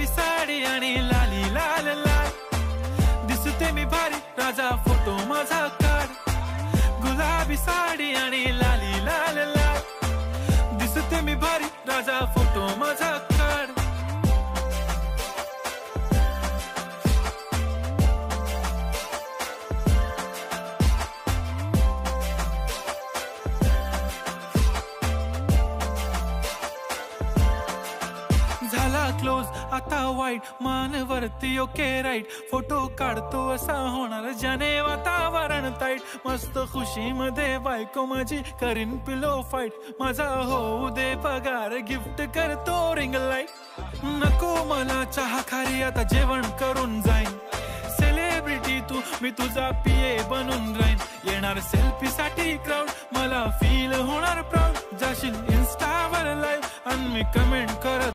गुलाबी साडी आणि लाली लाल लाल, दिसते मी भारी राजा फोटो माझा काढ. गुलाबी साडी आणि लाली लाल लाल, दिसते मी भारी राजा फोटो माझा काढ. झाला क्लोज आता वाईट, मानवरती ओके राईट, फोटो काढतो असा होणार ज्याने वातावरण ताईट. मस्त खुशी मध्ये बायको माझी करीन पिलो फाईट, माझा होऊ दे पगार गिफ्ट करतो रिंग लाईट. नको मला चहा खारी आता जेवण करून जाईन, सेलिब्रिटी तू मी तुझा पिये बनून राहीन. येणार सेल्फी साठी क्राऊड, मला फील होणार प्राऊड, जाशील इन्स्टावर लाईव्ह आणि मी कमेंट करत